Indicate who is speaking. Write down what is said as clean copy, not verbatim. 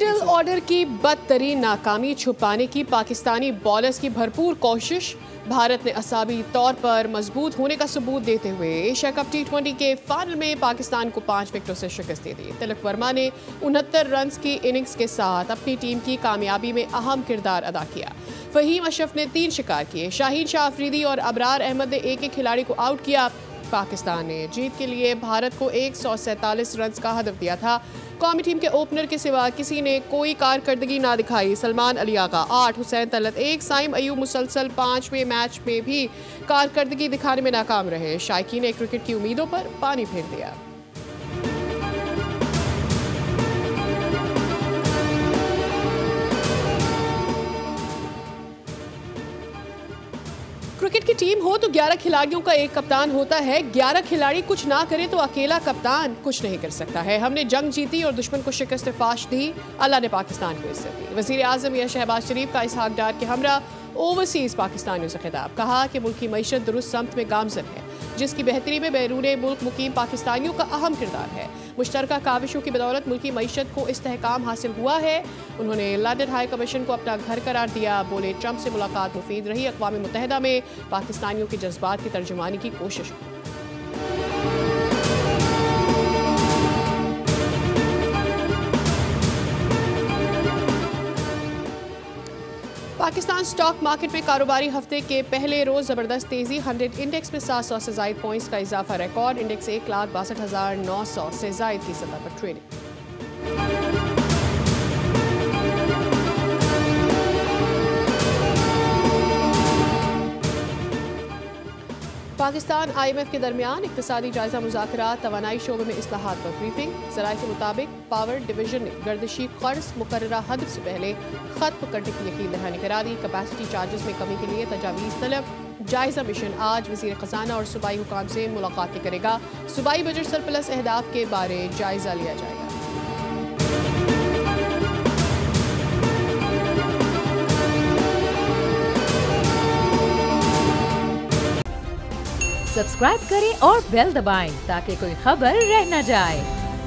Speaker 1: Middle order की बदतरीन नाकामी छुपाने की पाकिस्तानी बॉलर्स की भरपूर कोशिश। भारत ने असाबी तौर पर मजबूत होने का सबूत देते हुए एशिया कप T20 के फाइनल में पाकिस्तान को 5 विकेटों से शिकस्त दे दी। तिलक वर्मा ने 69 रन की इनिंग्स के साथ अपनी टीम की कामयाबी में अहम किरदार अदा किया। फहीम अशरफ ने 3 शिकार किए। शाहीन शाह अफरीदी और अबरार अहमद ने एक खिलाड़ी को आउट किया। पाकिस्तान ने जीत के लिए भारत को 147 रन का हदफ दिया था। कौमी टीम के ओपनर के सिवा किसी ने कोई कारकर्दगी ना दिखाई। सलमान अली आगा 8, हुसैन तलत 1, साइम अयूब मुसलसल 5वें मैच में भी कारकर्दगी दिखाने में नाकाम रहे। शायकीन ने क्रिकेट की उम्मीदों पर पानी फेर दिया। क्रिकेट की टीम हो तो 11 खिलाड़ियों का एक कप्तान होता है। 11 खिलाड़ी कुछ ना करे तो अकेला कप्तान कुछ नहीं कर सकता है। हमने जंग जीती और दुश्मन को शिकस्त फाश दी। अल्लाह ने पाकिस्तान को इज्जत दी। वज़ीर आज़म या शहबाज शरीफ का इसहाक डार के हमरा ओवरसीज़ पाकिस्तानियों से खिताब। कहा कि मुल्क की मईशत दुरुस्त समत में गामजन है, जिसकी बेहतरी में बैरून मुल्क मुकीम पाकिस्तानियों का अहम किरदार है। मुश्तरका काविशों की बदौलत मुल्की मईशत को इस्तेहकाम हासिल हुआ है। उन्होंने लंदन हाई कमीशन को अपना घर करार दिया। बोले ट्रंप से मुलाकात मुफीद रही। अक़वाम मुत्तहिदा में पाकिस्तानियों के जज्बात की तर्जुमानी की कोशिश। पाकिस्तान स्टॉक मार्केट में कारोबारी हफ्ते के पहले रोज जबरदस्त तेजी। 100 इंडेक्स में 700 से जायद पॉइंट्स का इजाफा रिकॉर्ड। इंडेक्स 1,62,900 से जायद की सतह पर ट्रेडिंग। पाकिस्तान IMF के दरमियान इक्तिसादी जायजा मुज़ाकरात। तवानाई शोबे में इस्लाहात पर ब्रीफिंग। ज़राए के मुताबिक पावर डिवीजन ने गर्दिशी कर्ज मुकर्ररा हद से पहले खत्म करने की यकीन दहानी करा दी। कैपेसिटी चार्जेस में कमी के लिए तजावीज़ तलब। जायजा मिशन आज वज़ीर ख़जाना और सूबाई हुकाम से मुलाकातें करेगा। सूबाई बजट सरप्लस अहदाफ के बारे जायजा लिया जाएगा।
Speaker 2: सब्सक्राइब करें और बेल दबाएं ताकि कोई खबर रह न जाए।